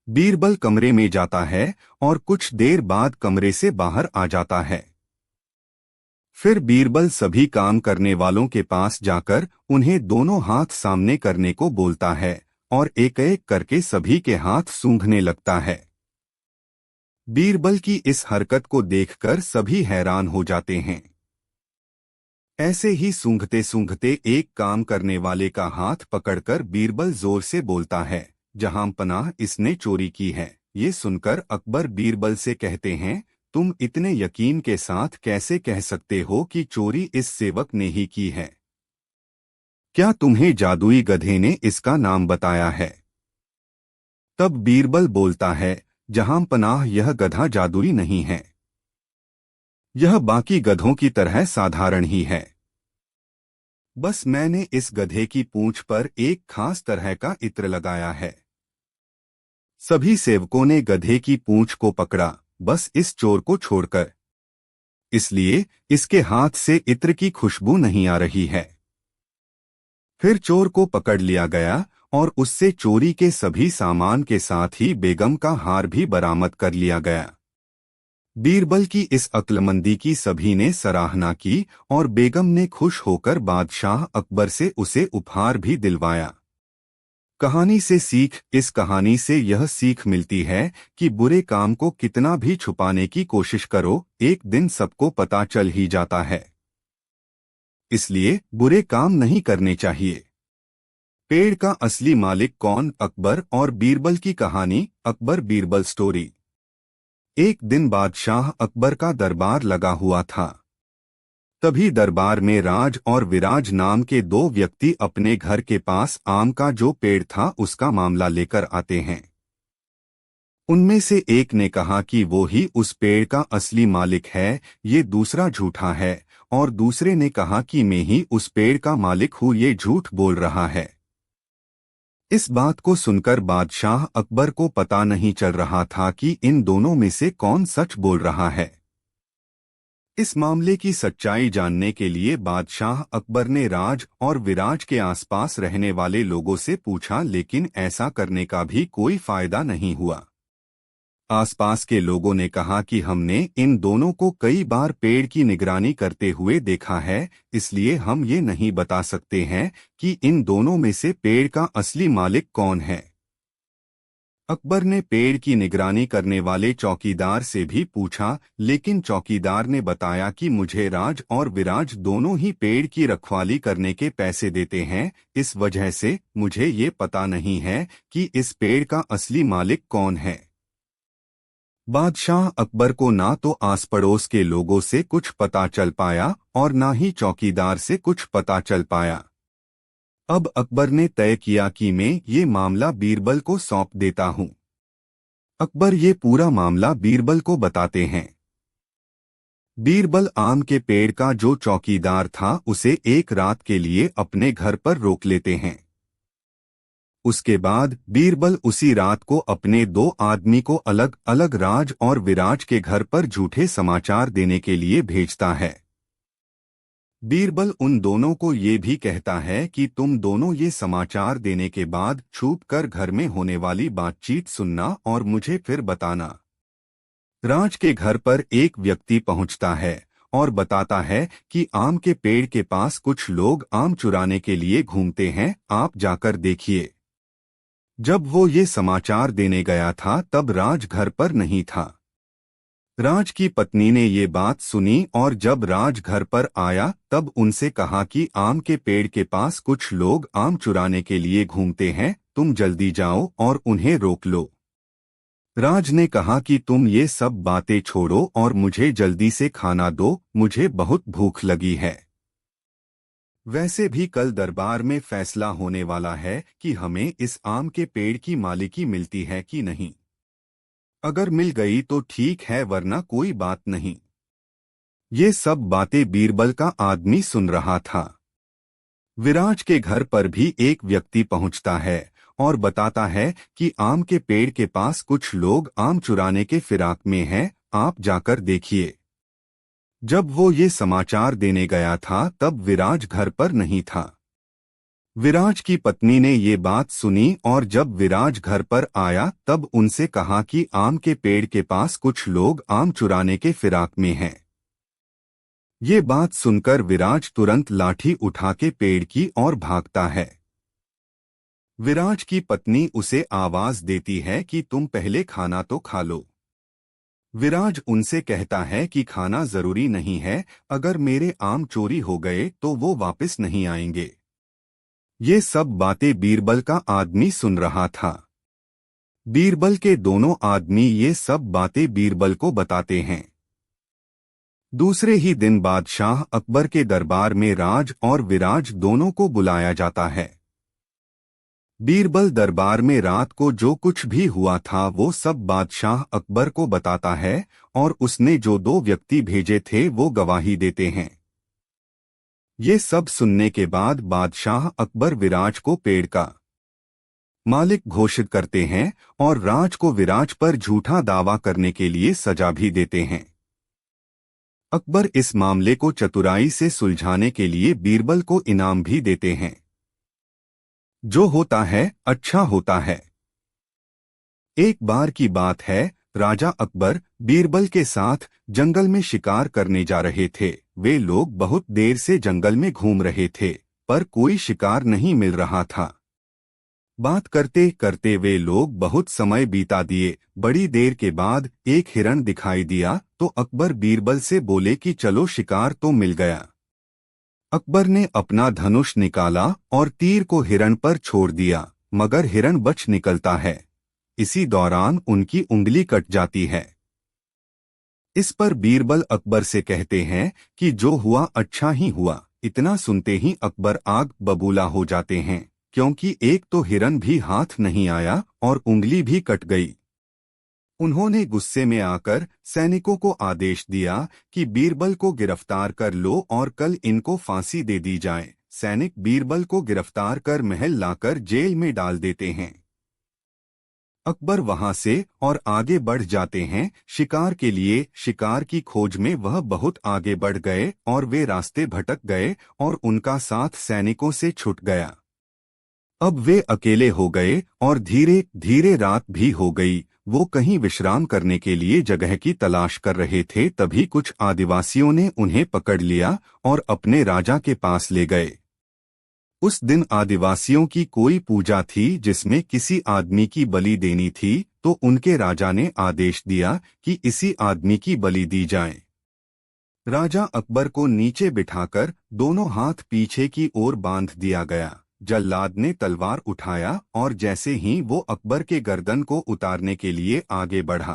बीरबल कमरे में जाता है और कुछ देर बाद कमरे से बाहर आ जाता है। फिर बीरबल सभी काम करने वालों के पास जाकर उन्हें दोनों हाथ सामने करने को बोलता है और एक एक करके सभी के हाथ सूंघने लगता है। बीरबल की इस हरकत को देखकर सभी हैरान हो जाते हैं। ऐसे ही सूंघते सूंघते एक काम करने वाले का हाथ पकड़कर बीरबल जोर से बोलता है, जहां पनाह इसने चोरी की है। ये सुनकर अकबर बीरबल से कहते हैं, तुम इतने यकीन के साथ कैसे कह सकते हो कि चोरी इस सेवक ने ही की है? क्या तुम्हें जादुई गधे ने इसका नाम बताया है? तब बीरबल बोलता है, जहां पनाह यह गधा जादुई नहीं है। यह बाकी गधों की तरह साधारण ही है। बस मैंने इस गधे की पूंछ पर एक खास तरह का इत्र लगाया है। सभी सेवकों ने गधे की पूंछ को पकड़ा, बस इस चोर को छोड़कर। इसलिए इसके हाथ से इत्र की खुशबू नहीं आ रही है। फिर चोर को पकड़ लिया गया और उससे चोरी के सभी सामान के साथ ही बेगम का हार भी बरामद कर लिया गया। बीरबल की इस अक्लमंदी की सभी ने सराहना की और बेगम ने खुश होकर बादशाह अकबर से उसे उपहार भी दिलवाया। कहानी से सीख। इस कहानी से यह सीख मिलती है कि बुरे काम को कितना भी छुपाने की कोशिश करो, एक दिन सबको पता चल ही जाता है। इसलिए बुरे काम नहीं करने चाहिए। पेड़ का असली मालिक कौन? अकबर और बीरबल की कहानी। अकबर बीरबल स्टोरी। एक दिन बादशाह अकबर का दरबार लगा हुआ था। तभी दरबार में राज और विराज नाम के दो व्यक्ति अपने घर के पास आम का जो पेड़ था उसका मामला लेकर आते हैं। उनमें से एक ने कहा कि वो ही उस पेड़ का असली मालिक है, ये दूसरा झूठा है, और दूसरे ने कहा कि मैं ही उस पेड़ का मालिक हूँ, ये झूठ बोल रहा है। इस बात को सुनकर बादशाह अकबर को पता नहीं चल रहा था कि इन दोनों में से कौन सच बोल रहा है। इस मामले की सच्चाई जानने के लिए बादशाह अकबर ने राज और विराज के आसपास रहने वाले लोगों से पूछा, लेकिन ऐसा करने का भी कोई फायदा नहीं हुआ। आसपास के लोगों ने कहा कि हमने इन दोनों को कई बार पेड़ की निगरानी करते हुए देखा है, इसलिए हम ये नहीं बता सकते हैं कि इन दोनों में से पेड़ का असली मालिक कौन है। अकबर ने पेड़ की निगरानी करने वाले चौकीदार से भी पूछा, लेकिन चौकीदार ने बताया कि मुझे राज और विराज दोनों ही पेड़ की रखवाली करने के पैसे देते हैं, इस वजह से मुझे ये पता नहीं है कि इस पेड़ का असली मालिक कौन है। बादशाह अकबर को ना तो आस पड़ोस के लोगों से कुछ पता चल पाया और ना ही चौकीदार से कुछ पता चल पाया। अब अकबर ने तय किया कि मैं ये मामला बीरबल को सौंप देता हूँ। अकबर ये पूरा मामला बीरबल को बताते हैं। बीरबल आम के पेड़ का जो चौकीदार था उसे एक रात के लिए अपने घर पर रोक लेते हैं। उसके बाद बीरबल उसी रात को अपने दो आदमी को अलग अलग राज और विराज के घर पर झूठे समाचार देने के लिए भेजता है। बीरबल उन दोनों को ये भी कहता है कि तुम दोनों ये समाचार देने के बाद छुप कर घर में होने वाली बातचीत सुनना और मुझे फिर बताना। राज के घर पर एक व्यक्ति पहुंचता है और बताता है कि आम के पेड़ के पास कुछ लोग आम चुराने के लिए घूमते हैं, आप जाकर देखिए। जब वो ये समाचार देने गया था तब राज घर पर नहीं था। राज की पत्नी ने ये बात सुनी और जब राज घर पर आया तब उनसे कहा कि आम के पेड़ के पास कुछ लोग आम चुराने के लिए घूमते हैं, तुम जल्दी जाओ और उन्हें रोक लो। राज ने कहा कि तुम ये सब बातें छोड़ो और मुझे जल्दी से खाना दो, मुझे बहुत भूख लगी है। वैसे भी कल दरबार में फैसला होने वाला है कि हमें इस आम के पेड़ की मालिकी मिलती है कि नहीं। अगर मिल गई तो ठीक है, वरना कोई बात नहीं। ये सब बातें बीरबल का आदमी सुन रहा था। विराज के घर पर भी एक व्यक्ति पहुंचता है और बताता है कि आम के पेड़ के पास कुछ लोग आम चुराने के फिराक में हैं, आप जाकर देखिए। जब वो ये समाचार देने गया था तब विराज घर पर नहीं था। विराज की पत्नी ने ये बात सुनी और जब विराज घर पर आया तब उनसे कहा कि आम के पेड़ के पास कुछ लोग आम चुराने के फिराक में हैं। ये बात सुनकर विराज तुरंत लाठी उठा के पेड़ की ओर भागता है। विराज की पत्नी उसे आवाज देती है कि तुम पहले खाना तो खा लो। विराज उनसे कहता है कि खाना जरूरी नहीं है, अगर मेरे आम चोरी हो गए तो वो वापस नहीं आएंगे। ये सब बातें बीरबल का आदमी सुन रहा था। बीरबल के दोनों आदमी ये सब बातें बीरबल को बताते हैं। दूसरे ही दिन बादशाह अकबर के दरबार में राज और विराज दोनों को बुलाया जाता है। बीरबल दरबार में रात को जो कुछ भी हुआ था वो सब बादशाह अकबर को बताता है और उसने जो दो व्यक्ति भेजे थे वो गवाही देते हैं। ये सब सुनने के बाद बादशाह अकबर विराज को पेड़ का मालिक घोषित करते हैं और राज को विराज पर झूठा दावा करने के लिए सजा भी देते हैं। अकबर इस मामले को चतुराई से सुलझाने के लिए बीरबल को इनाम भी देते हैं। जो होता है अच्छा होता है। एक बार की बात है, राजा अकबर बीरबल के साथ जंगल में शिकार करने जा रहे थे। वे लोग बहुत देर से जंगल में घूम रहे थे पर कोई शिकार नहीं मिल रहा था। बात करते करते वे लोग बहुत समय बीता दिए। बड़ी देर के बाद एक हिरण दिखाई दिया तो अकबर बीरबल से बोले कि चलो शिकार तो मिल गया। अकबर ने अपना धनुष निकाला और तीर को हिरण पर छोड़ दिया, मगर हिरण बच निकलता है। इसी दौरान उनकी उंगली कट जाती है। इस पर बीरबल अकबर से कहते हैं कि जो हुआ अच्छा ही हुआ। इतना सुनते ही अकबर आग बबूला हो जाते हैं, क्योंकि एक तो हिरण भी हाथ नहीं आया और उंगली भी कट गई। उन्होंने गुस्से में आकर सैनिकों को आदेश दिया कि बीरबल को गिरफ्तार कर लो और कल इनको फांसी दे दी जाए। सैनिक बीरबल को गिरफ्तार कर महल लाकर जेल में डाल देते हैं। अकबर वहां से और आगे बढ़ जाते हैं शिकार के लिए। शिकार की खोज में वह बहुत आगे बढ़ गए और वे रास्ते भटक गए और उनका साथ सैनिकों से छूट गया। अब वे अकेले हो गए और धीरे धीरे रात भी हो गई। वो कहीं विश्राम करने के लिए जगह की तलाश कर रहे थे, तभी कुछ आदिवासियों ने उन्हें पकड़ लिया और अपने राजा के पास ले गए। उस दिन आदिवासियों की कोई पूजा थी जिसमें किसी आदमी की बलि देनी थी, तो उनके राजा ने आदेश दिया कि इसी आदमी की बलि दी जाए। राजा अकबर को नीचे बिठाकर दोनों हाथ पीछे की ओर बांध दिया गया। जल्लाद ने तलवार उठाया और जैसे ही वो अकबर के गर्दन को उतारने के लिए आगे बढ़ा,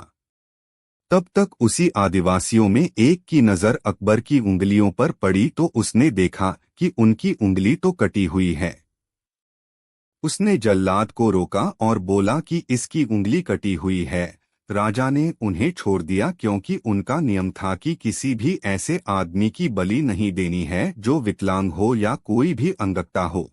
तब तक उसी आदिवासियों में एक की नजर अकबर की उंगलियों पर पड़ी तो उसने देखा कि उनकी उंगली तो कटी हुई है। उसने जल्लाद को रोका और बोला कि इसकी उंगली कटी हुई है। राजा ने उन्हें छोड़ दिया क्योंकि उनका नियम था कि किसी भी ऐसे आदमी की बलि नहीं देनी है जो विकलांग हो या कोई भी अंगकता हो।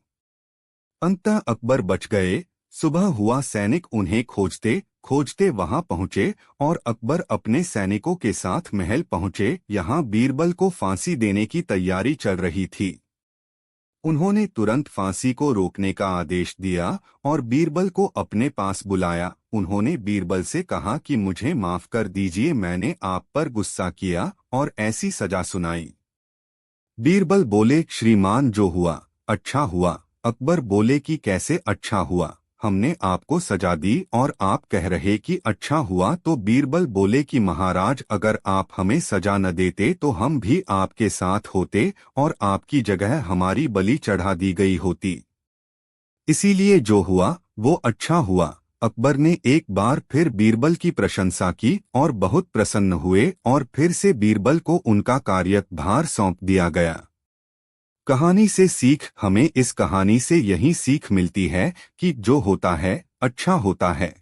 अंततः अकबर बच गए। सुबह हुआ, सैनिक उन्हें खोजते खोजते वहां पहुंचे और अकबर अपने सैनिकों के साथ महल पहुंचे। यहाँ बीरबल को फांसी देने की तैयारी चल रही थी। उन्होंने तुरंत फांसी को रोकने का आदेश दिया और बीरबल को अपने पास बुलाया। उन्होंने बीरबल से कहा कि मुझे माफ कर दीजिए, मैंने आप पर गुस्सा किया और ऐसी सजा सुनाई। बीरबल बोले, श्रीमान जो हुआ अच्छा हुआ। अकबर बोले कि कैसे अच्छा हुआ, हमने आपको सजा दी और आप कह रहे कि अच्छा हुआ। तो बीरबल बोले कि महाराज, अगर आप हमें सजा न देते तो हम भी आपके साथ होते और आपकी जगह हमारी बलि चढ़ा दी गई होती। इसीलिए जो हुआ वो अच्छा हुआ। अकबर ने एक बार फिर बीरबल की प्रशंसा की और बहुत प्रसन्न हुए और फिर से बीरबल को उनका कार्यभार सौंप दिया गया। कहानी से सीख, हमें इस कहानी से यही सीख मिलती है कि जो होता है अच्छा होता है।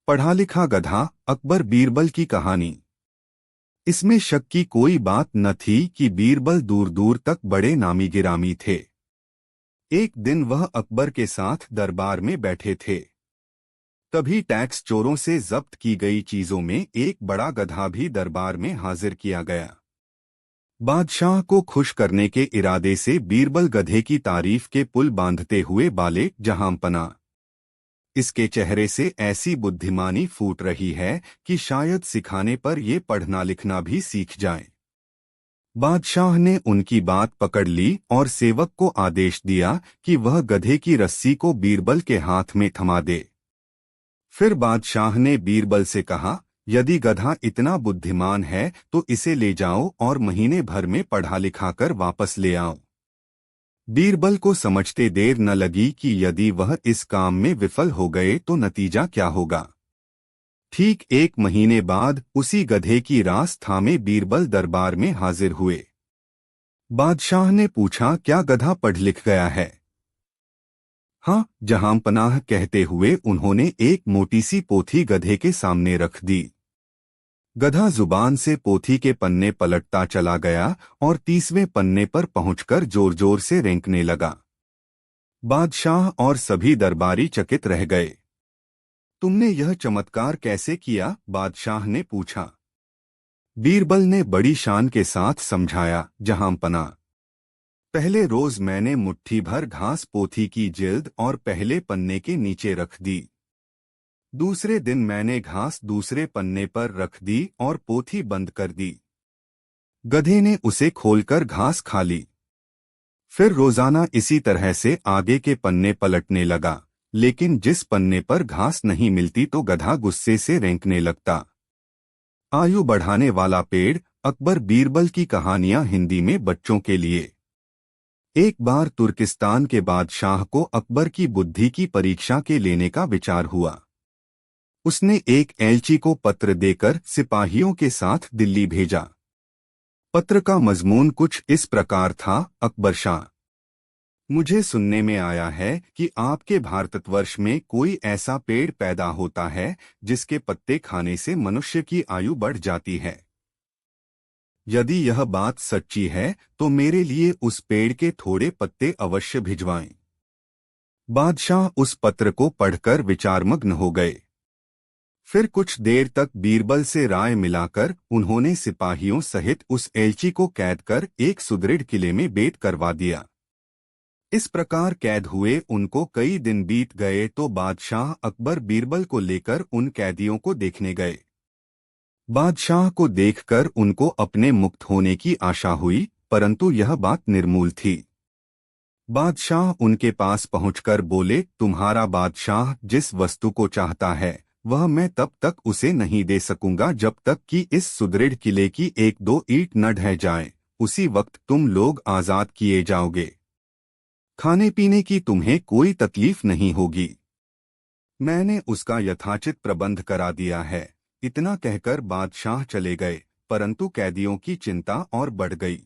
पढ़ा लिखा गधा अकबर बीरबल की कहानी। इसमें शक की कोई बात न थी कि बीरबल दूर दूर तक बड़े नामी गिरामी थे। एक दिन वह अकबर के साथ दरबार में बैठे थे। तभी टैक्स चोरों से जब्त की गई चीजों में एक बड़ा गधा भी दरबार में हाजिर किया गया। बादशाह को खुश करने के इरादे से बीरबल गधे की तारीफ के पुल बांधते हुए बाले जहांपना। इसके चेहरे से ऐसी बुद्धिमानी फूट रही है कि शायद सिखाने पर ये पढ़ना लिखना भी सीख जाए। बादशाह ने उनकी बात पकड़ ली और सेवक को आदेश दिया कि वह गधे की रस्सी को बीरबल के हाथ में थमा दे। फिर बादशाह ने बीरबल से कहा, यदि गधा इतना बुद्धिमान है तो इसे ले जाओ और महीने भर में पढ़ा लिखा कर वापस ले आओ। बीरबल को समझते देर न लगी कि यदि वह इस काम में विफल हो गए तो नतीजा क्या होगा। ठीक 1 महीने बाद उसी गधे की रास थामे बीरबल दरबार में हाजिर हुए। बादशाह ने पूछा, क्या गधा पढ़ लिख गया है? हाँ, जहांपनाह कहते हुए उन्होंने एक मोटी सी पोथी गधे के सामने रख दी। गधा जुबान से पोथी के पन्ने पलटता चला गया और 30वें पन्ने पर पहुंचकर जोर जोर से रेंकने लगा। बादशाह और सभी दरबारी चकित रह गए। तुमने यह चमत्कार कैसे किया? बादशाह ने पूछा। बीरबल ने बड़ी शान के साथ समझाया, जहांपना, पहले रोज मैंने मुट्ठी भर घास पोथी की जिल्द और पहले पन्ने के नीचे रख दी। दूसरे दिन मैंने घास दूसरे पन्ने पर रख दी और पोथी बंद कर दी। गधे ने उसे खोलकर घास खा ली। फिर रोजाना इसी तरह से आगे के पन्ने पलटने लगा, लेकिन जिस पन्ने पर घास नहीं मिलती तो गधा गुस्से से रेंकने लगता। आयु बढ़ाने वाला पेड़। अकबर बीरबल की कहानियां हिंदी में बच्चों के लिए। एक बार तुर्किस्तान के बादशाह को अकबर की बुद्धि की परीक्षा के लेने का विचार हुआ। उसने एक एलची को पत्र देकर सिपाहियों के साथ दिल्ली भेजा। पत्र का मजमून कुछ इस प्रकार था, अकबर शाह, मुझे सुनने में आया है कि आपके भारतवर्ष में कोई ऐसा पेड़ पैदा होता है जिसके पत्ते खाने से मनुष्य की आयु बढ़ जाती है। यदि यह बात सच्ची है तो मेरे लिए उस पेड़ के थोड़े पत्ते अवश्य भिजवाएं। बादशाह उस पत्र को पढ़कर विचारमग्न हो गए। फिर कुछ देर तक बीरबल से राय मिलाकर उन्होंने सिपाहियों सहित उस एलची को कैद कर एक सुदृढ़ किले में बेत करवा दिया। इस प्रकार कैद हुए उनको कई दिन बीत गए तो बादशाह अकबर बीरबल को लेकर उन कैदियों को देखने गए। बादशाह को देखकर उनको अपने मुक्त होने की आशा हुई, परंतु यह बात निर्मूल थी। बादशाह उनके पास पहुंचकर बोले, तुम्हारा बादशाह जिस वस्तु को चाहता है वह मैं तब तक उसे नहीं दे सकूंगा जब तक कि इस सुदृढ़ किले की 1-2 ईंट न ढह जाए। उसी वक्त तुम लोग आजाद किए जाओगे। खाने पीने की तुम्हें कोई तकलीफ नहीं होगी। मैंने उसका यथाचित प्रबंध करा दिया है। इतना कहकर बादशाह चले गए, परंतु कैदियों की चिंता और बढ़ गई।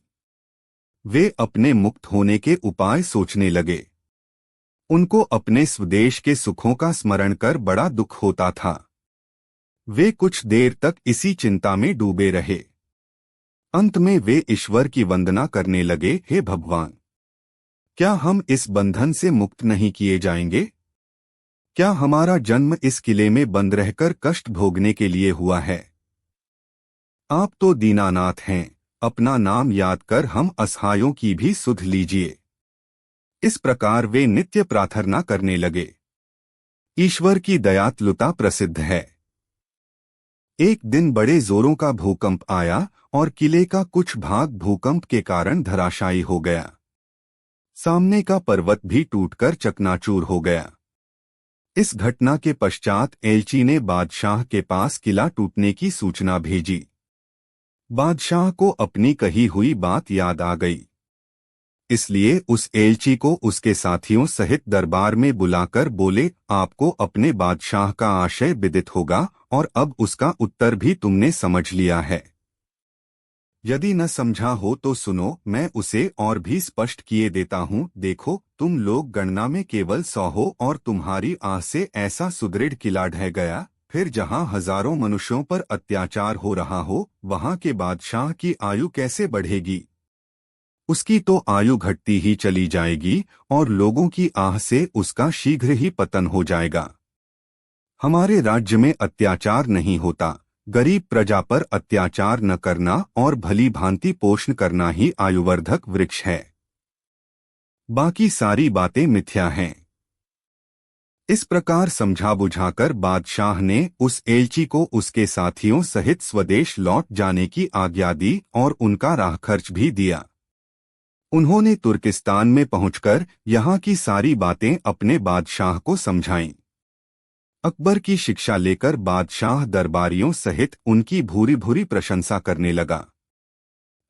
वे अपने मुक्त होने के उपाय सोचने लगे। उनको अपने स्वदेश के सुखों का स्मरण कर बड़ा दुख होता था। वे कुछ देर तक इसी चिंता में डूबे रहे। अंत में वे ईश्वर की वंदना करने लगे, हे भगवान, क्या हम इस बंधन से मुक्त नहीं किए जाएंगे? क्या हमारा जन्म इस किले में बंद रहकर कष्ट भोगने के लिए हुआ है? आप तो दीनानाथ हैं, अपना नाम याद कर हम असहायों की भी सुध लीजिए। इस प्रकार वे नित्य प्रार्थना करने लगे। ईश्वर की दयालुता प्रसिद्ध है। एक दिन बड़े जोरों का भूकंप आया और किले का कुछ भाग भूकंप के कारण धराशायी हो गया। सामने का पर्वत भी टूटकर चकनाचूर हो गया। इस घटना के पश्चात एलची ने बादशाह के पास किला टूटने की सूचना भेजी। बादशाह को अपनी कही हुई बात याद आ गई। इसलिए उस एलची को उसके साथियों सहित दरबार में बुलाकर बोले, आपको अपने बादशाह का आशय विदित होगा और अब उसका उत्तर भी तुमने समझ लिया है। यदि न समझा हो तो सुनो, मैं उसे और भी स्पष्ट किए देता हूँ। देखो, तुम लोग गणना में केवल 100 हो और तुम्हारी आह से ऐसा सुदृढ़ किला ढह गया। फिर जहाँ हजारों मनुष्यों पर अत्याचार हो रहा हो, वहाँ के बादशाह की आयु कैसे बढ़ेगी? उसकी तो आयु घटती ही चली जाएगी और लोगों की आह से उसका शीघ्र ही पतन हो जाएगा। हमारे राज्य में अत्याचार नहीं होता, गरीब प्रजा पर अत्याचार न करना और भली भांति पोषण करना ही आयुवर्धक वृक्ष है। बाकी सारी बातें मिथ्या हैं। इस प्रकार समझा बुझाकर बादशाह ने उस एलची को उसके साथियों सहित स्वदेश लौट जाने की आज्ञा दी और उनका राह खर्च भी दिया। उन्होंने तुर्किस्तान में पहुंचकर यहाँ की सारी बातें अपने बादशाह को समझाईं। अकबर की शिक्षा लेकर बादशाह दरबारियों सहित उनकी भूरी भूरी प्रशंसा करने लगा।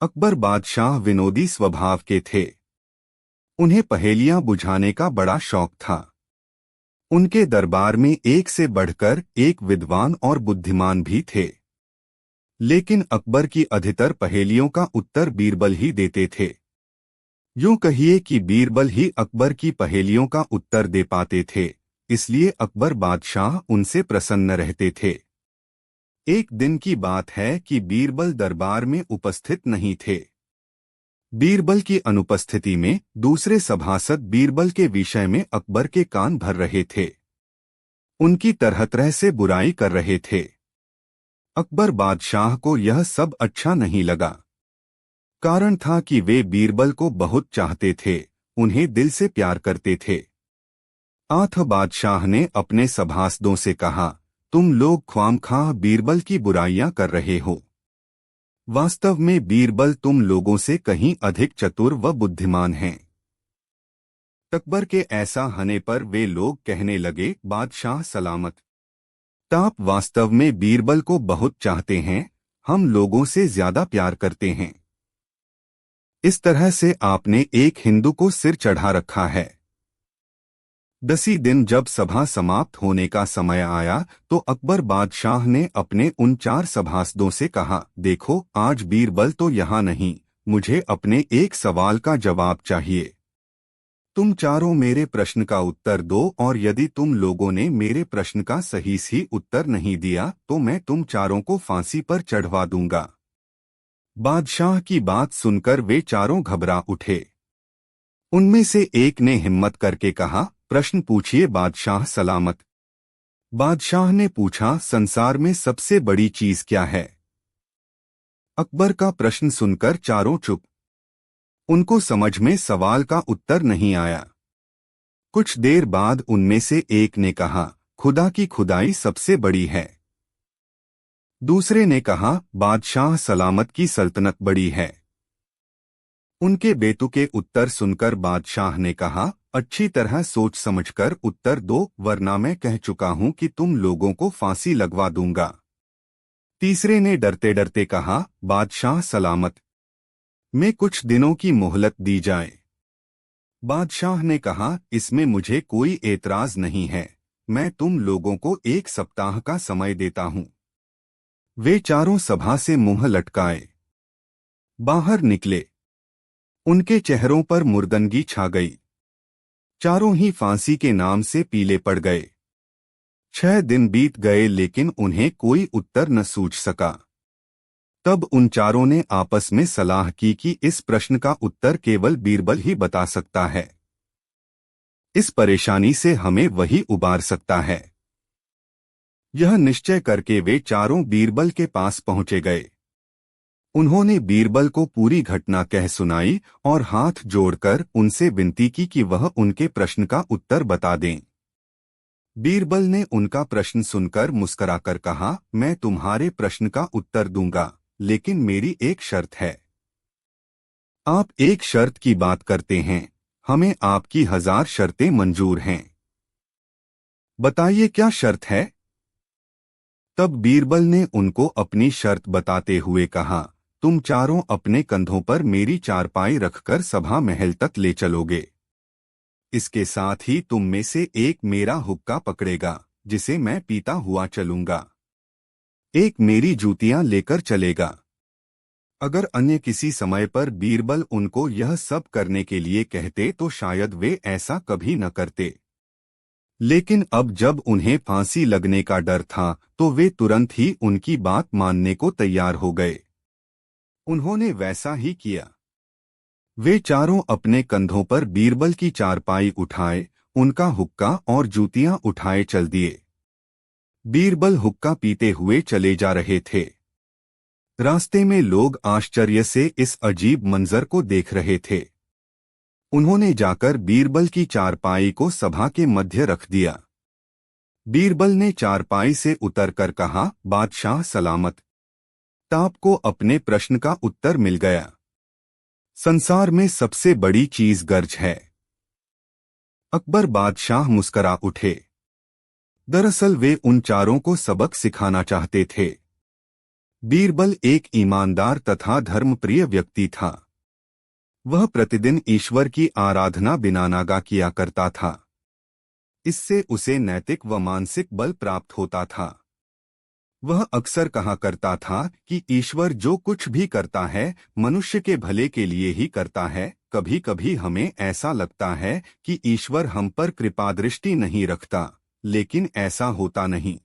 अकबर बादशाह विनोदी स्वभाव के थे। उन्हें पहेलियां बुझाने का बड़ा शौक था। उनके दरबार में एक से बढ़कर एक विद्वान और बुद्धिमान भी थे। लेकिन अकबर की अधिकतर पहेलियों का उत्तर बीरबल ही देते थे। यूं कहिए कि बीरबल ही अकबर की पहेलियों का उत्तर दे पाते थे, इसलिए अकबर बादशाह उनसे प्रसन्न रहते थे। एक दिन की बात है कि बीरबल दरबार में उपस्थित नहीं थे। बीरबल की अनुपस्थिति में दूसरे सभासद बीरबल के विषय में अकबर के कान भर रहे थे। उनकी तरह तरह से बुराई कर रहे थे। अकबर बादशाह को यह सब अच्छा नहीं लगा। कारण था कि वे बीरबल को बहुत चाहते थे, उन्हें दिल से प्यार करते थे। आठ बादशाह ने अपने सभासदों से कहा, तुम लोग ख्वामख्वाह बीरबल की बुराइयां कर रहे हो। वास्तव में बीरबल तुम लोगों से कहीं अधिक चतुर व बुद्धिमान हैं। अकबर के ऐसा होने पर वे लोग कहने लगे, बादशाह सलामत। आप वास्तव में बीरबल को बहुत चाहते हैं, हम लोगों से ज्यादा प्यार करते हैं। इस तरह से आपने एक हिंदू को सिर चढ़ा रखा है। 10 दिन जब सभा समाप्त होने का समय आया तो अकबर बादशाह ने अपने उन 4 सभासदों से कहा, देखो आज बीरबल तो यहाँ नहीं, मुझे अपने एक सवाल का जवाब चाहिए। तुम चारों मेरे प्रश्न का उत्तर दो और यदि तुम लोगों ने मेरे प्रश्न का सही उत्तर नहीं दिया तो मैं तुम चारों को फांसी पर चढ़वा दूंगा। बादशाह की बात सुनकर वे चारों घबरा उठे। उनमें से एक ने हिम्मत करके कहा, प्रश्न पूछिए बादशाह सलामत। बादशाह ने पूछा, संसार में सबसे बड़ी चीज क्या है? अकबर का प्रश्न सुनकर चारों चुप। उनको समझ में सवाल का उत्तर नहीं आया। कुछ देर बाद उनमें से एक ने कहा, खुदा की खुदाई सबसे बड़ी है। दूसरे ने कहा, बादशाह सलामत की सल्तनत बड़ी है। उनके बेतुके उत्तर सुनकर बादशाह ने कहा, अच्छी तरह सोच समझकर उत्तर दो, वरना मैं कह चुका हूं कि तुम लोगों को फांसी लगवा दूंगा। तीसरे ने डरते डरते कहा, बादशाह सलामत, मैं कुछ दिनों की मोहलत दी जाए। बादशाह ने कहा, इसमें मुझे कोई एतराज नहीं है, मैं तुम लोगों को 1 सप्ताह का समय देता हूं। वे चारों सभा से मुंह लटकाए बाहर निकले। उनके चेहरों पर मुर्दनगी छा गई। चारों ही फांसी के नाम से पीले पड़ गए। 6 दिन बीत गए लेकिन उन्हें कोई उत्तर न सूझ सका। तब उन चारों ने आपस में सलाह की कि इस प्रश्न का उत्तर केवल बीरबल ही बता सकता है। इस परेशानी से हमें वही उबार सकता है। यह निश्चय करके वे चारों बीरबल के पास पहुंचे गए। उन्होंने बीरबल को पूरी घटना कह सुनाई और हाथ जोड़कर उनसे विनती की कि वह उनके प्रश्न का उत्तर बता दें। बीरबल ने उनका प्रश्न सुनकर मुस्कुराकर कहा, मैं तुम्हारे प्रश्न का उत्तर दूंगा, लेकिन मेरी एक शर्त है। आप एक शर्त की बात करते हैं, हमें आपकी 1000 शर्तें मंजूर हैं। बताइए क्या शर्त है? तब बीरबल ने उनको अपनी शर्त बताते हुए कहा, तुम चारों अपने कंधों पर मेरी चारपाई रखकर सभा महल तक ले चलोगे। इसके साथ ही तुम में से एक मेरा हुक्का पकड़ेगा, जिसे मैं पीता हुआ चलूंगा। एक मेरी जूतियां लेकर चलेगा। अगर अन्य किसी समय पर बीरबल उनको यह सब करने के लिए कहते तो शायद वे ऐसा कभी न करते। लेकिन अब जब उन्हें फांसी लगने का डर था तो वे तुरंत ही उनकी बात मानने को तैयार हो गए। उन्होंने वैसा ही किया। वे चारों अपने कंधों पर बीरबल की चारपाई उठाए, उनका हुक्का और जूतियां उठाए चल दिए। बीरबल हुक्का पीते हुए चले जा रहे थे। रास्ते में लोग आश्चर्य से इस अजीब मंजर को देख रहे थे। उन्होंने जाकर बीरबल की चारपाई को सभा के मध्य रख दिया। बीरबल ने चारपाई से उतरकर कहा, बादशाह सलामत। आपको अपने प्रश्न का उत्तर मिल गया। संसार में सबसे बड़ी चीज गर्ज है। अकबर बादशाह मुस्करा उठे। दरअसल वे उन चारों को सबक सिखाना चाहते थे। बीरबल एक ईमानदार तथा धर्मप्रिय व्यक्ति था। वह प्रतिदिन ईश्वर की आराधना बिना नागा किया करता था। इससे उसे नैतिक व मानसिक बल प्राप्त होता था। वह अक्सर कहा करता था कि ईश्वर जो कुछ भी करता है मनुष्य के भले के लिए ही करता है। कभी कभी हमें ऐसा लगता है कि ईश्वर हम पर कृपादृष्टि नहीं रखता, लेकिन ऐसा होता नहीं।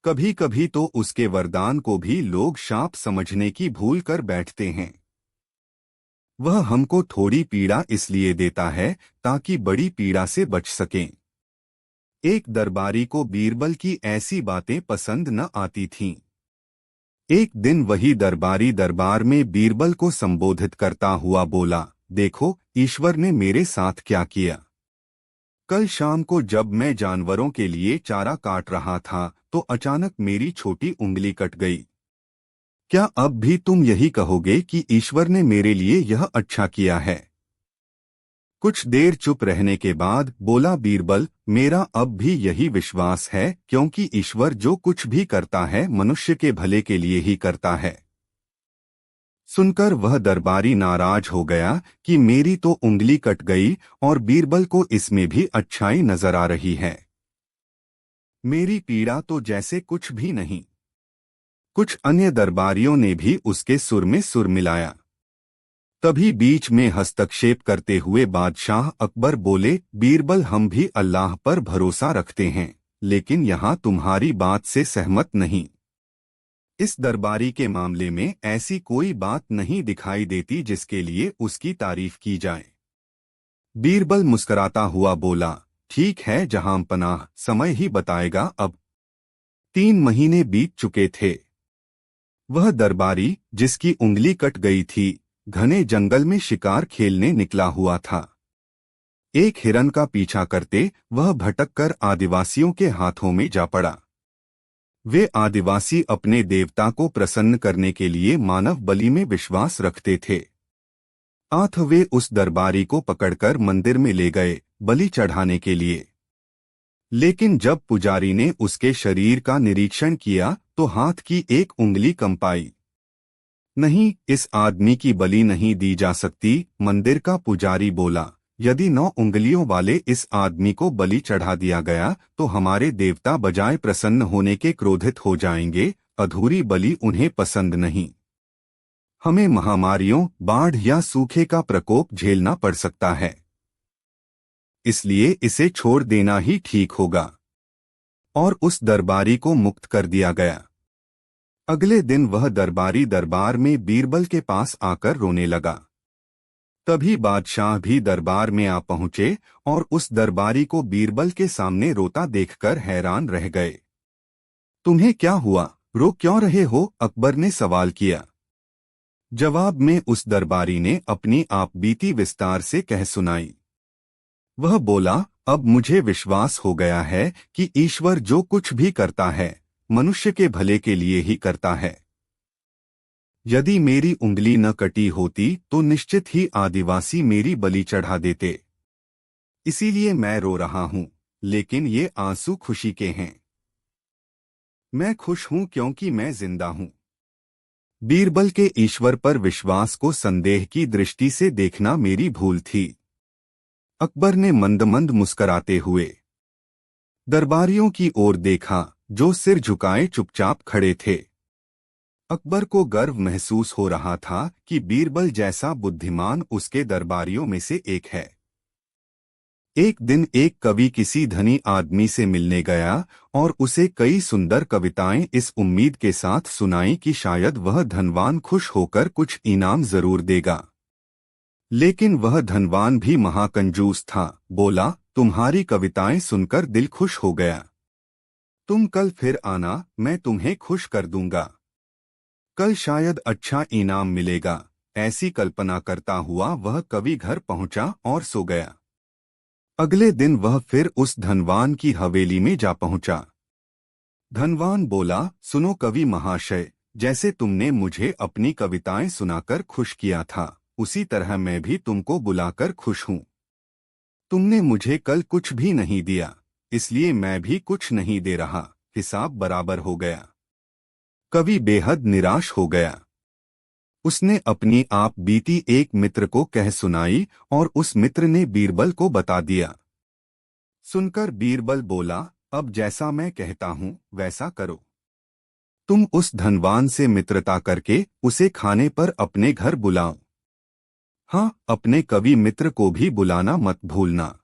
कभी कभी तो उसके वरदान को भी लोग शाप समझने की भूल कर बैठते हैं। वह हमको थोड़ी पीड़ा इसलिए देता है ताकि बड़ी पीड़ा से बच सकें। एक दरबारी को बीरबल की ऐसी बातें पसंद न आती थीं। एक दिन वही दरबारी दरबार में बीरबल को संबोधित करता हुआ बोला, देखो ईश्वर ने मेरे साथ क्या किया। कल शाम को जब मैं जानवरों के लिए चारा काट रहा था तो अचानक मेरी छोटी उंगली कट गई। क्या अब भी तुम यही कहोगे कि ईश्वर ने मेरे लिए यह अच्छा किया है? कुछ देर चुप रहने के बाद बोला बीरबल, मेरा अब भी यही विश्वास है, क्योंकि ईश्वर जो कुछ भी करता है मनुष्य के भले के लिए ही करता है। सुनकर वह दरबारी नाराज हो गया कि मेरी तो उंगली कट गई और बीरबल को इसमें भी अच्छाई नजर आ रही है। मेरी पीड़ा तो जैसे कुछ भी नहीं। कुछ अन्य दरबारियों ने भी उसके सुर में सुर मिलाया। तभी बीच में हस्तक्षेप करते हुए बादशाह अकबर बोले, बीरबल हम भी अल्लाह पर भरोसा रखते हैं, लेकिन यहाँ तुम्हारी बात से सहमत नहीं। इस दरबारी के मामले में ऐसी कोई बात नहीं दिखाई देती जिसके लिए उसकी तारीफ की जाए। बीरबल मुस्कराता हुआ बोला, ठीक है जहां पनाह, समय ही बताएगा। अब 3 महीने बीत चुके थे। वह दरबारी जिसकी उंगली कट गई थी घने जंगल में शिकार खेलने निकला हुआ था। एक हिरन का पीछा करते वह भटककर आदिवासियों के हाथों में जा पड़ा। वे आदिवासी अपने देवता को प्रसन्न करने के लिए मानव बलि में विश्वास रखते थे। वे उस दरबारी को पकड़कर मंदिर में ले गए बलि चढ़ाने के लिए। लेकिन जब पुजारी ने उसके शरीर का निरीक्षण किया तो हाथ की एक उंगली कंपाई। नहीं, इस आदमी की बलि नहीं दी जा सकती। मंदिर का पुजारी बोला, यदि 9 उंगलियों वाले इस आदमी को बलि चढ़ा दिया गया तो हमारे देवता बजाय प्रसन्न होने के क्रोधित हो जाएंगे। अधूरी बलि उन्हें पसंद नहीं। हमें महामारियों, बाढ़ या सूखे का प्रकोप झेलना पड़ सकता है, इसलिए इसे छोड़ देना ही ठीक होगा। और उस दरबारी को मुक्त कर दिया गया। अगले दिन वह दरबारी दरबार में बीरबल के पास आकर रोने लगा। तभी बादशाह भी दरबार में आ पहुंचे और उस दरबारी को बीरबल के सामने रोता देखकर हैरान रह गए। तुम्हें क्या हुआ, रो क्यों रहे हो? अकबर ने सवाल किया। जवाब में उस दरबारी ने अपनी आप बीती विस्तार से कह सुनाई। वह बोला, अब मुझे विश्वास हो गया है कि ईश्वर जो कुछ भी करता है मनुष्य के भले के लिए ही करता है। यदि मेरी उंगली न कटी होती तो निश्चित ही आदिवासी मेरी बलि चढ़ा देते। इसीलिए मैं रो रहा हूं, लेकिन ये आंसू खुशी के हैं। मैं खुश हूं क्योंकि मैं जिंदा हूं। बीरबल के ईश्वर पर विश्वास को संदेह की दृष्टि से देखना मेरी भूल थी। अकबर ने मंद मंद मुस्कराते हुए दरबारियों की ओर देखा जो सिर झुकाए चुपचाप खड़े थे। अकबर को गर्व महसूस हो रहा था कि बीरबल जैसा बुद्धिमान उसके दरबारियों में से एक है। एक दिन एक कवि किसी धनी आदमी से मिलने गया और उसे कई सुंदर कविताएं इस उम्मीद के साथ सुनाई कि शायद वह धनवान खुश होकर कुछ इनाम जरूर देगा। लेकिन वह धनवान भी महाकंजूस था। बोला, तुम्हारी कविताएं सुनकर दिल खुश हो गया। तुम कल फिर आना, मैं तुम्हें खुश कर दूंगा। कल शायद अच्छा इनाम मिलेगा। ऐसी कल्पना करता हुआ वह कवि घर पहुंचा और सो गया। अगले दिन वह फिर उस धनवान की हवेली में जा पहुंचा। धनवान बोला, सुनो कवि महाशय, जैसे तुमने मुझे अपनी कविताएं सुनाकर खुश किया था, उसी तरह मैं भी तुमको बुलाकर खुश हूं। तुमने मुझे कल कुछ भी नहीं दिया, इसलिए मैं भी कुछ नहीं दे रहा। हिसाब बराबर हो गया। कवि बेहद निराश हो गया। उसने अपनी आप बीती एक मित्र को कह सुनाई और उस मित्र ने बीरबल को बता दिया। सुनकर बीरबल बोला, अब जैसा मैं कहता हूं वैसा करो। तुम उस धनवान से मित्रता करके उसे खाने पर अपने घर बुलाओ। हाँ, अपने कवि मित्र को भी बुलाना मत भूलना।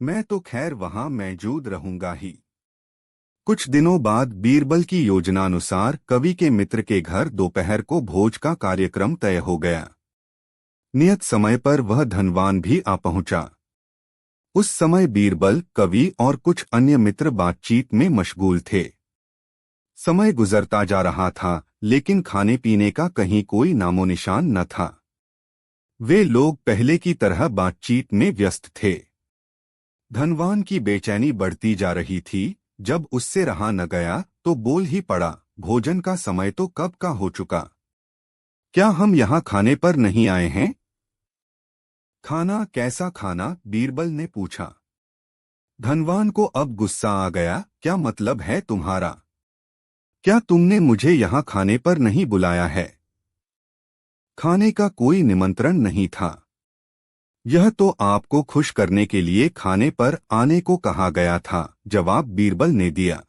मैं तो खैर वहां मौजूद रहूंगा ही। कुछ दिनों बाद बीरबल की योजनानुसार कवि के मित्र के घर दोपहर को भोज का कार्यक्रम तय हो गया। नियत समय पर वह धनवान भी आ पहुंचा। उस समय बीरबल, कवि और कुछ अन्य मित्र बातचीत में मशगूल थे। समय गुजरता जा रहा था, लेकिन खाने पीने का कहीं कोई नामोनिशान न था। वे लोग पहले की तरह बातचीत में व्यस्त थे। धनवान की बेचैनी बढ़ती जा रही थी। जब उससे रहा न गया तो बोल ही पड़ा, भोजन का समय तो कब का हो चुका। क्या हम यहाँ खाने पर नहीं आए हैं? खाना? कैसा खाना? बीरबल ने पूछा। धनवान को अब गुस्सा आ गया। क्या मतलब है तुम्हारा? क्या तुमने मुझे यहाँ खाने पर नहीं बुलाया है? खाने का कोई निमंत्रण नहीं था। यह तो आपको खुश करने के लिए खाने पर आने को कहा गया था, जवाब बीरबल ने दिया।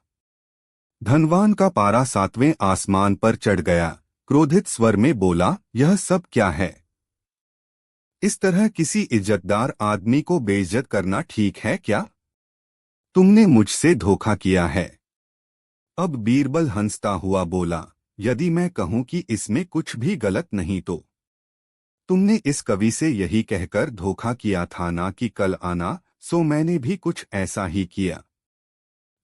धनवान का पारा 7वें आसमान पर चढ़ गया। क्रोधित स्वर में बोला, यह सब क्या है? इस तरह किसी इज्जतदार आदमी को बेइज्जत करना ठीक है क्या? तुमने मुझसे धोखा किया है। अब बीरबल हंसता हुआ बोला, यदि मैं कहूं कि इसमें कुछ भी गलत नहीं तो? तुमने इस कवि से यही कहकर धोखा किया था ना कि कल आना, सो मैंने भी कुछ ऐसा ही किया।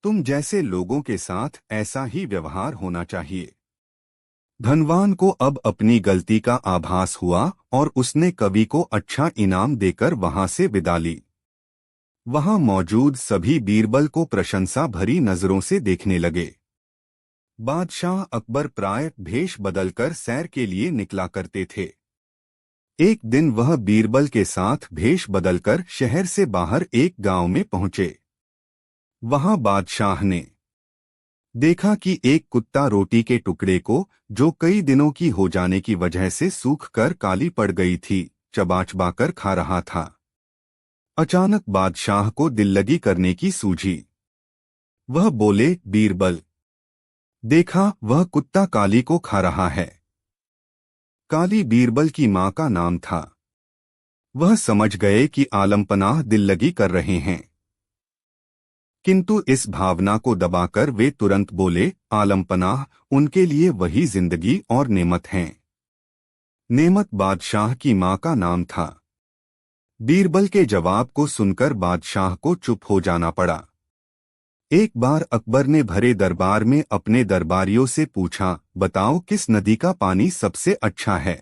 तुम जैसे लोगों के साथ ऐसा ही व्यवहार होना चाहिए। धनवान को अब अपनी गलती का आभास हुआ और उसने कवि को अच्छा इनाम देकर वहां से विदा ली। वहां मौजूद सभी बीरबल को प्रशंसा भरी नजरों से देखने लगे। बादशाह अकबर प्राय भेष बदलकर सैर के लिए निकला करते थे। एक दिन वह बीरबल के साथ भेष बदलकर शहर से बाहर एक गांव में पहुंचे। वहां बादशाह ने देखा कि एक कुत्ता रोटी के टुकड़े को, जो कई दिनों की हो जाने की वजह से सूख कर काली पड़ गई थी, चबा चबाकर खा रहा था। अचानक बादशाह को दिल लगी करने की सूझी। वह बोले, बीरबल, देखा वह कुत्ता काली को खा रहा है। काली बीरबल की मां का नाम था। वह समझ गए कि आलमपनाह दिल लगी कर रहे हैं, किंतु इस भावना को दबाकर वे तुरंत बोले, आलमपनाह उनके लिए वही जिंदगी और नेमत हैं। नेमत बादशाह की मां का नाम था। बीरबल के जवाब को सुनकर बादशाह को चुप हो जाना पड़ा। एक बार अकबर ने भरे दरबार में अपने दरबारियों से पूछा, बताओ किस नदी का पानी सबसे अच्छा है?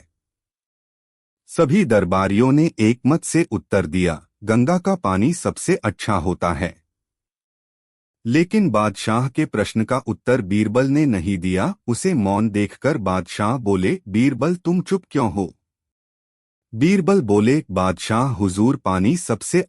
सभी दरबारियों ने एकमत से उत्तर दिया, गंगा का पानी सबसे अच्छा होता है। लेकिन बादशाह के प्रश्न का उत्तर बीरबल ने नहीं दिया। उसे मौन देखकर बादशाह बोले, बीरबल तुम चुप क्यों हो? बीरबल बोले, बादशाह हुजूर, पानी सबसे